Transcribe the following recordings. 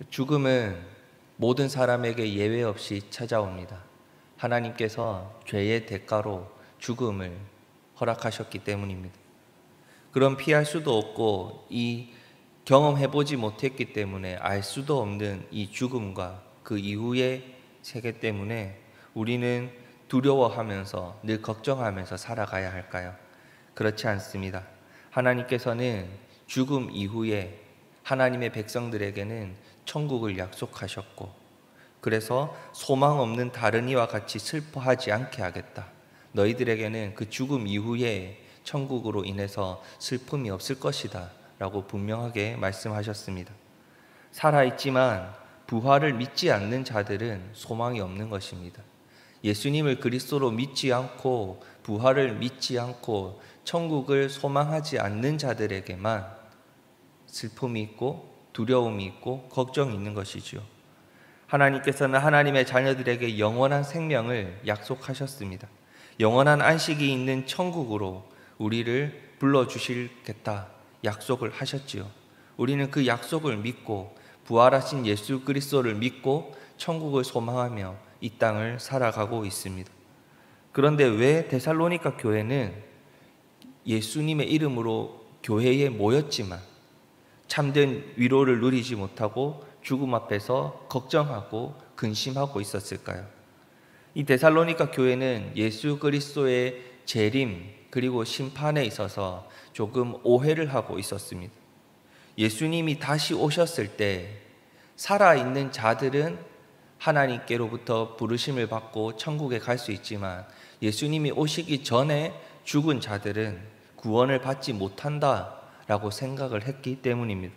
죽음은 모든 사람에게 예외 없이 찾아옵니다. 하나님께서 죄의 대가로 죽음을 허락하셨기 때문입니다. 그럼 피할 수도 없고 이 경험해보지 못했기 때문에 알 수도 없는 이 죽음과 그 이후의 세계 때문에 우리는 두려워하면서 늘 걱정하면서 살아가야 할까요? 그렇지 않습니다. 하나님께서는 죽음 이후에 하나님의 백성들에게는 천국을 약속하셨고, 그래서 소망 없는 다른 이와 같이 슬퍼하지 않게 하겠다. 너희들에게는 그 죽음 이후에 천국으로 인해서 슬픔이 없을 것이다 라고 분명하게 말씀하셨습니다. 살아있지만 부활을 믿지 않는 자들은 소망이 없는 것입니다. 예수님을 그리스도로 믿지 않고 부활을 믿지 않고 천국을 소망하지 않는 자들에게만 슬픔이 있고 두려움이 있고 걱정이 있는 것이지요. 하나님께서는 하나님의 자녀들에게 영원한 생명을 약속하셨습니다. 영원한 안식이 있는 천국으로 우리를 불러주시겠다 약속을 하셨지요. 우리는 그 약속을 믿고 부활하신 예수 그리스도를 믿고 천국을 소망하며 이 땅을 살아가고 있습니다. 그런데 왜 데살로니가 교회는 예수님의 이름으로 교회에 모였지만 참된 위로를 누리지 못하고 죽음 앞에서 걱정하고 근심하고 있었을까요? 이 데살로니가 교회는 예수 그리스도의 재림 그리고 심판에 있어서 조금 오해를 하고 있었습니다. 예수님이 다시 오셨을 때 살아있는 자들은 하나님께로부터 부르심을 받고 천국에 갈 수 있지만 예수님이 오시기 전에 죽은 자들은 구원을 받지 못한다라고 생각을 했기 때문입니다.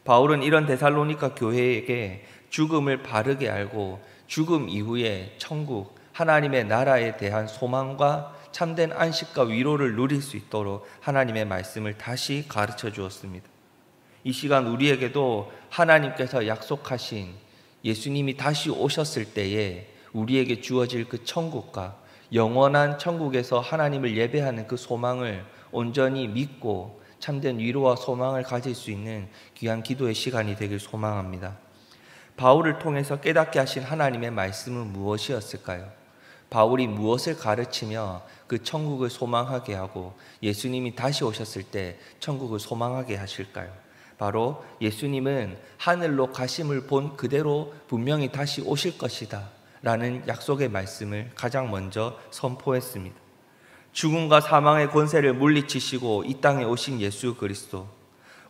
바울은 이런 데살로니가 교회에게 죽음을 바르게 알고 죽음 이후에 천국, 하나님의 나라에 대한 소망과 참된 안식과 위로를 누릴 수 있도록 하나님의 말씀을 다시 가르쳐 주었습니다. 이 시간 우리에게도 하나님께서 약속하신 예수님이 다시 오셨을 때에 우리에게 주어질 그 천국과 영원한 천국에서 하나님을 예배하는 그 소망을 온전히 믿고 참된 위로와 소망을 가질 수 있는 귀한 기도의 시간이 되길 소망합니다. 바울을 통해서 깨닫게 하신 하나님의 말씀은 무엇이었을까요? 바울이 무엇을 가르치며 그 천국을 소망하게 하고 예수님이 다시 오셨을 때 천국을 소망하게 하실까요? 바로 예수님은 하늘로 가심을 본 그대로 분명히 다시 오실 것이다 라는 약속의 말씀을 가장 먼저 선포했습니다. 죽음과 사망의 권세를 물리치시고 이 땅에 오신 예수 그리스도,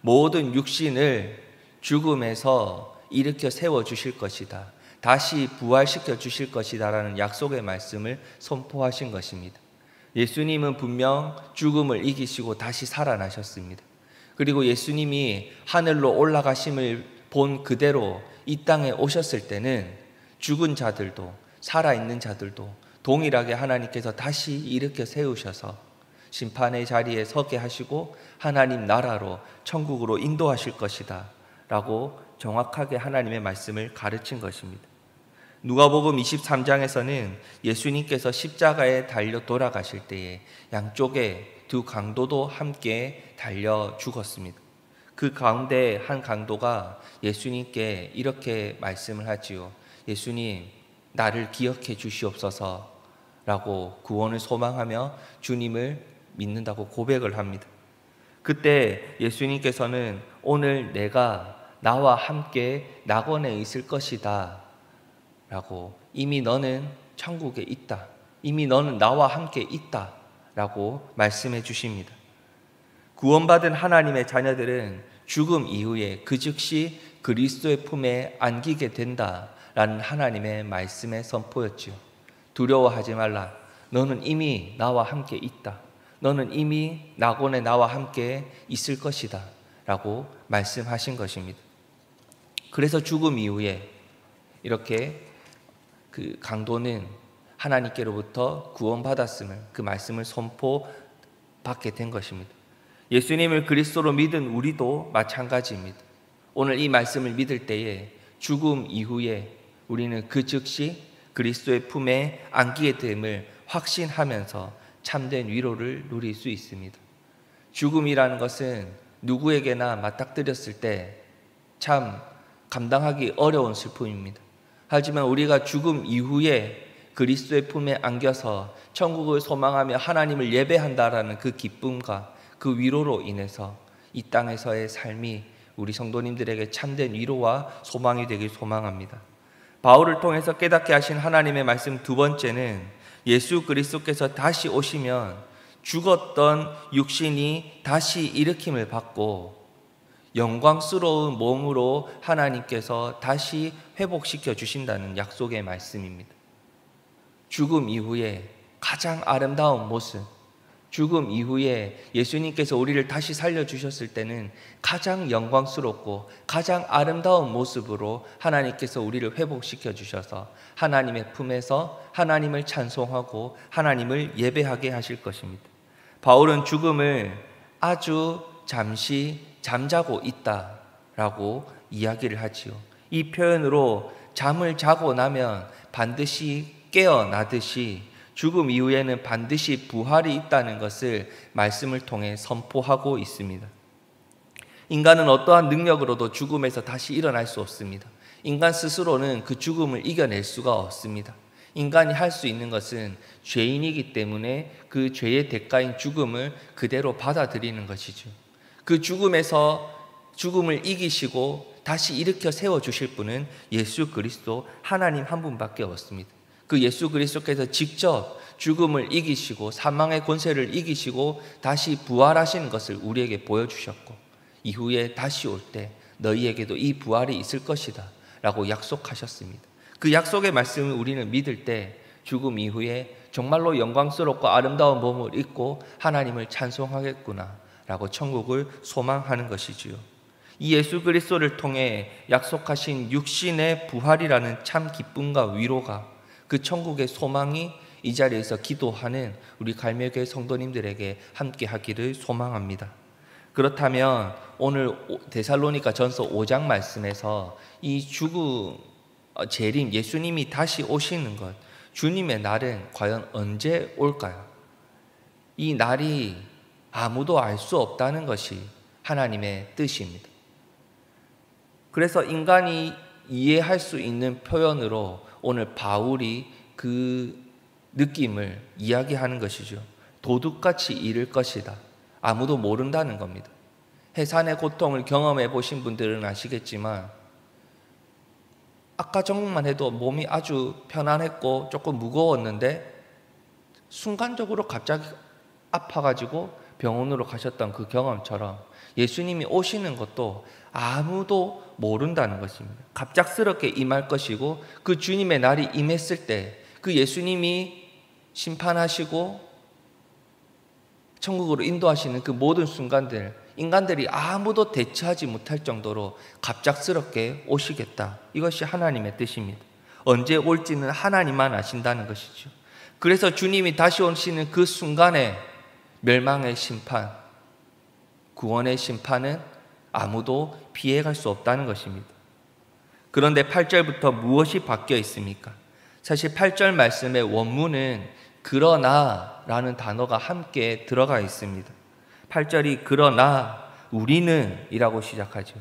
모든 육신을 죽음에서 일으켜 세워주실 것이다, 다시 부활시켜 주실 것이다 라는 약속의 말씀을 선포하신 것입니다. 예수님은 분명 죽음을 이기시고 다시 살아나셨습니다. 그리고 예수님이 하늘로 올라가심을 본 그대로 이 땅에 오셨을 때는 죽은 자들도 살아있는 자들도 동일하게 하나님께서 다시 일으켜 세우셔서 심판의 자리에 서게 하시고 하나님 나라로 천국으로 인도하실 것이다 라고 정확하게 하나님의 말씀을 가르친 것입니다. 누가복음 23장에서는 예수님께서 십자가에 달려 돌아가실 때에 양쪽에 두 강도도 함께 달려 죽었습니다. 그 가운데 한 강도가 예수님께 이렇게 말씀을 하지요. 예수님, 나를 기억해 주시옵소서 라고 구원을 소망하며 주님을 믿는다고 고백을 합니다. 그때 예수님께서는 오늘 내가 나와 함께 낙원에 있을 것이다 라고, 이미 너는 천국에 있다, 이미 너는 나와 함께 있다 라고 말씀해 주십니다. 구원받은 하나님의 자녀들은 죽음 이후에 그 즉시 그리스도의 품에 안기게 된다라는 하나님의 말씀의 선포였지요. 두려워하지 말라, 너는 이미 나와 함께 있다, 너는 이미 낙원에 나와 함께 있을 것이다 라고 말씀하신 것입니다. 그래서 죽음 이후에 이렇게 그 강도는 하나님께로부터 구원받았음을, 그 말씀을 선포받게 된 것입니다. 예수님을 그리스도로 믿은 우리도 마찬가지입니다. 오늘 이 말씀을 믿을 때에 죽음 이후에 우리는 그 즉시 그리스도의 품에 안기게 됨을 확신하면서 참된 위로를 누릴 수 있습니다. 죽음이라는 것은 누구에게나 맞닥뜨렸을 때 참 감당하기 어려운 슬픔입니다. 하지만 우리가 죽음 이후에 그리스도의 품에 안겨서 천국을 소망하며 하나님을 예배한다라는 그 기쁨과 그 위로로 인해서 이 땅에서의 삶이 우리 성도님들에게 참된 위로와 소망이 되길 소망합니다. 바울을 통해서 깨닫게 하신 하나님의 말씀 두 번째는 예수 그리스도께서 다시 오시면 죽었던 육신이 다시 일으킴을 받고 영광스러운 몸으로 하나님께서 다시 회복시켜 주신다는 약속의 말씀입니다. 죽음 이후에 가장 아름다운 모습, 죽음 이후에 예수님께서 우리를 다시 살려주셨을 때는 가장 영광스럽고 가장 아름다운 모습으로 하나님께서 우리를 회복시켜 주셔서 하나님의 품에서 하나님을 찬송하고 하나님을 예배하게 하실 것입니다. 바울은 죽음을 아주 잠시 잠자고 있다라고 이야기를 하지요. 이 표현으로 잠을 자고 나면 반드시 깨어나듯이 죽음 이후에는 반드시 부활이 있다는 것을 말씀을 통해 선포하고 있습니다. 인간은 어떠한 능력으로도 죽음에서 다시 일어날 수 없습니다. 인간 스스로는 그 죽음을 이겨낼 수가 없습니다. 인간이 할 수 있는 것은 죄인이기 때문에 그 죄의 대가인 죽음을 그대로 받아들이는 것이죠. 그 죽음을 이기시고 다시 일으켜 세워주실 분은 예수 그리스도 하나님 한 분밖에 없습니다. 그 예수 그리스도께서 직접 죽음을 이기시고 사망의 권세를 이기시고 다시 부활하시는 것을 우리에게 보여주셨고 이후에 다시 올 때 너희에게도 이 부활이 있을 것이다 라고 약속하셨습니다. 그 약속의 말씀을 우리는 믿을 때 죽음 이후에 정말로 영광스럽고 아름다운 몸을 입고 하나님을 찬송하겠구나 라고 천국을 소망하는 것이지요. 이 예수 그리스도를 통해 약속하신 육신의 부활이라는 참 기쁨과 위로가 그 천국의 소망이 이 자리에서 기도하는 우리 갈매교회 성도님들에게 함께 하기를 소망합니다. 그렇다면 오늘 데살로니가 전서 5장 말씀에서 이 죽음, 재림, 예수님이 다시 오시는 것, 주님의 날은 과연 언제 올까요? 이 날이 아무도 알 수 없다는 것이 하나님의 뜻입니다. 그래서 인간이 이해할 수 있는 표현으로 오늘 바울이 그 느낌을 이야기하는 것이죠. 도둑같이 이를 것이다. 아무도 모른다는 겁니다. 해산의 고통을 경험해 보신 분들은 아시겠지만 아까 전만 해도 몸이 아주 편안했고 조금 무거웠는데 순간적으로 갑자기 아파가지고 병원으로 가셨던 그 경험처럼 예수님이 오시는 것도 아무도 모른다는 것입니다. 갑작스럽게 임할 것이고 그 주님의 날이 임했을 때 그 예수님이 심판하시고 천국으로 인도하시는 그 모든 순간들 인간들이 아무도 대처하지 못할 정도로 갑작스럽게 오시겠다. 이것이 하나님의 뜻입니다. 언제 올지는 하나님만 아신다는 것이죠. 그래서 주님이 다시 오시는 그 순간에 멸망의 심판, 구원의 심판은 아무도 피해갈 수 없다는 것입니다. 그런데 8절부터 무엇이 바뀌어 있습니까? 사실 8절 말씀의 원문은 그러나 라는 단어가 함께 들어가 있습니다. 8절이 그러나 우리는 이라고 시작하죠.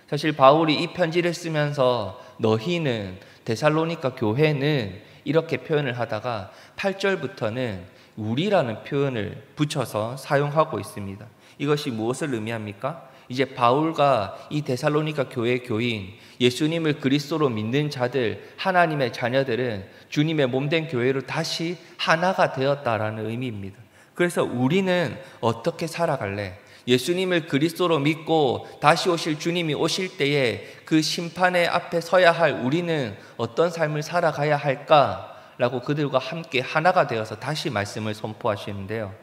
사실 바울이 이 편지를 쓰면서 너희는 데살로니가 교회는 이렇게 표현을 하다가 8절부터는 우리라는 표현을 붙여서 사용하고 있습니다. 이것이 무엇을 의미합니까? 이제 바울과 이 데살로니가 교회 교인, 예수님을 그리스도로 믿는 자들, 하나님의 자녀들은 주님의 몸된 교회로 다시 하나가 되었다라는 의미입니다. 그래서 우리는 어떻게 살아갈래? 예수님을 그리스도로 믿고 다시 오실 주님이 오실 때에 그 심판의 앞에 서야 할 우리는 어떤 삶을 살아가야 할까라고 그들과 함께 하나가 되어서 다시 말씀을 선포하시는데요.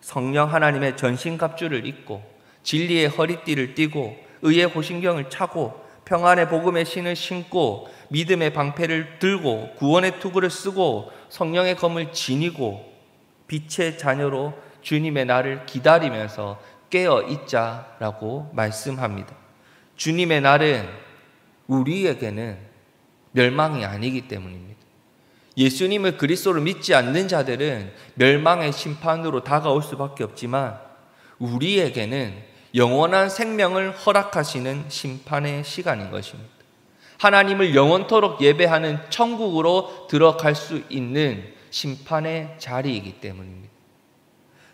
성령 하나님의 전신갑주를 입고 진리의 허리띠를 띠고 의의 호신경을 차고 평안의 복음의 신을 신고 믿음의 방패를 들고 구원의 투구를 쓰고 성령의 검을 지니고 빛의 자녀로 주님의 날을 기다리면서 깨어 있자라고 말씀합니다. 주님의 날은 우리에게는 멸망이 아니기 때문입니다. 예수님을 그리스도로 믿지 않는 자들은 멸망의 심판으로 다가올 수밖에 없지만 우리에게는 영원한 생명을 허락하시는 심판의 시간인 것입니다. 하나님을 영원토록 예배하는 천국으로 들어갈 수 있는 심판의 자리이기 때문입니다.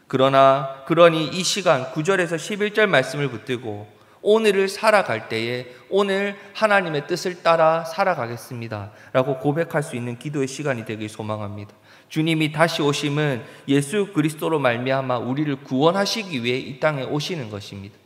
그러니 이 시간 9절에서 11절 말씀을 붙들고 오늘을 살아갈 때에 오늘 하나님의 뜻을 따라 살아가겠습니다 라고 고백할 수 있는 기도의 시간이 되길 소망합니다. 주님이 다시 오심은 예수 그리스도로 말미암아 우리를 구원하시기 위해 이 땅에 오시는 것입니다.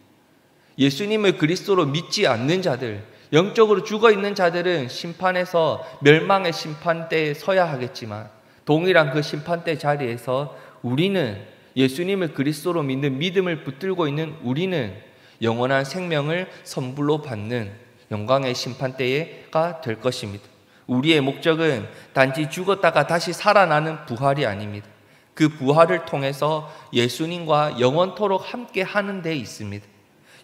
예수님을 그리스도로 믿지 않는 자들, 영적으로 죽어있는 자들은 심판에서 멸망의 심판대에 서야 하겠지만 동일한 그 심판대 자리에서 우리는 예수님을 그리스도로 믿는 믿음을 붙들고 있는 우리는 영원한 생명을 선불로 받는 영광의 심판대가 될 것입니다. 우리의 목적은 단지 죽었다가 다시 살아나는 부활이 아닙니다. 그 부활을 통해서 예수님과 영원토록 함께 하는 데 있습니다.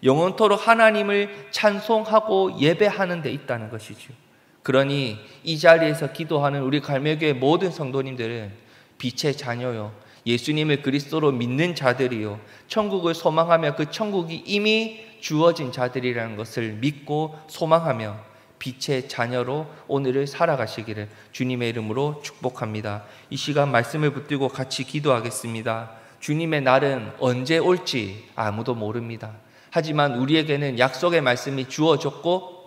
영원토록 하나님을 찬송하고 예배하는 데 있다는 것이죠. 그러니 이 자리에서 기도하는 우리 갈매교회 모든 성도님들은 빛의 자녀요, 예수님을 그리스도로 믿는 자들이요, 천국을 소망하며 그 천국이 이미 주어진 자들이라는 것을 믿고 소망하며 빛의 자녀로 오늘을 살아가시기를 주님의 이름으로 축복합니다. 이 시간 말씀을 붙들고 같이 기도하겠습니다. 주님의 날은 언제 올지 아무도 모릅니다. 하지만 우리에게는 약속의 말씀이 주어졌고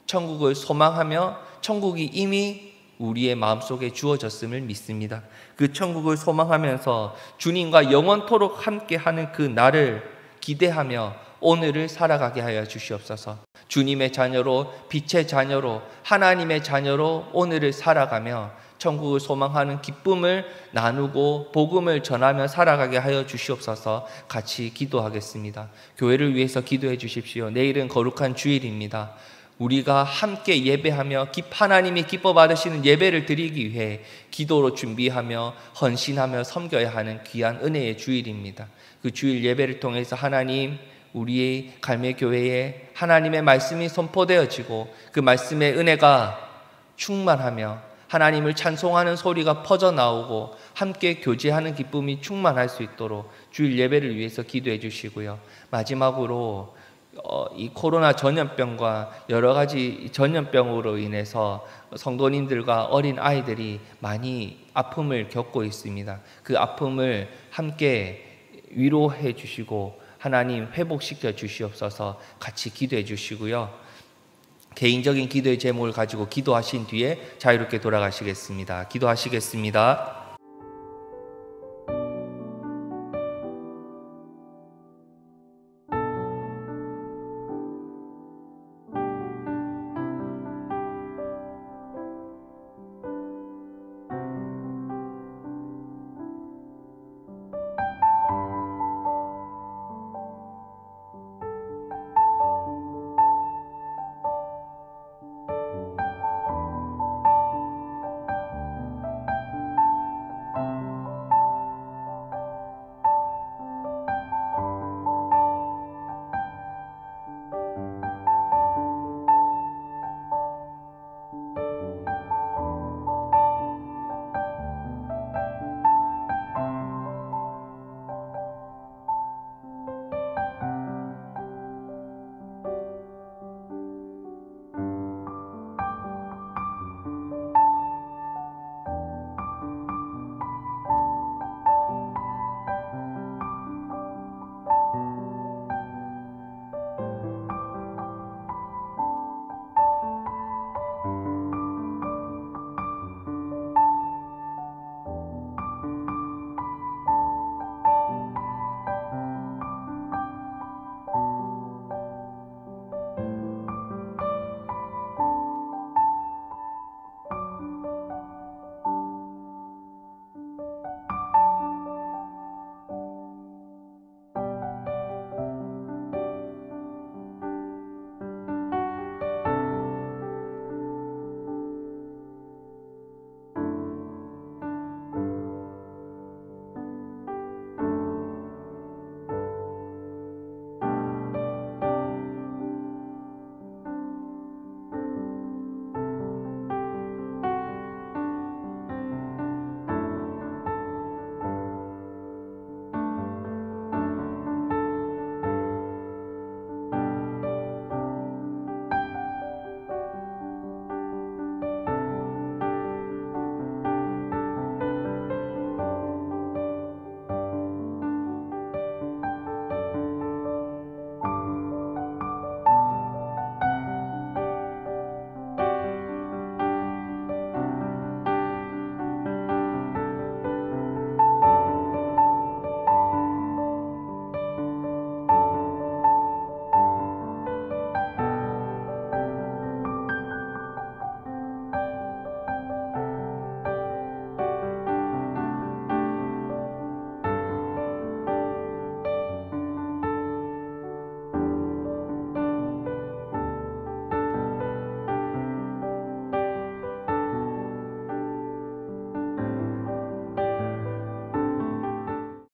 천국을 소망하며 천국이 이미 우리의 마음속에 주어졌음을 믿습니다. 그 천국을 소망하면서 주님과 영원토록 함께하는 그 날을 기대하며 오늘을 살아가게 하여 주시옵소서. 주님의 자녀로, 빛의 자녀로, 하나님의 자녀로 오늘을 살아가며 천국을 소망하는 기쁨을 나누고 복음을 전하며 살아가게 하여 주시옵소서. 같이 기도하겠습니다. 교회를 위해서 기도해 주십시오. 내일은 거룩한 주일입니다. 우리가 함께 예배하며 하나님이 기뻐 받으시는 예배를 드리기 위해 기도로 준비하며 헌신하며 섬겨야 하는 귀한 은혜의 주일입니다. 그 주일 예배를 통해서 하나님, 우리의 갈매교회에 하나님의 말씀이 선포되어지고 그 말씀의 은혜가 충만하며 하나님을 찬송하는 소리가 퍼져나오고 함께 교제하는 기쁨이 충만할 수 있도록 주일 예배를 위해서 기도해 주시고요. 마지막으로 이 코로나 전염병과 여러 가지 전염병으로 인해서 성도님들과 어린 아이들이 많이 아픔을 겪고 있습니다. 그 아픔을 함께 위로해 주시고 하나님 회복시켜 주시옵소서. 같이 기도해 주시고요. 개인적인 기도의 제목을 가지고 기도하신 뒤에 자유롭게 돌아가시겠습니다. 기도하시겠습니다.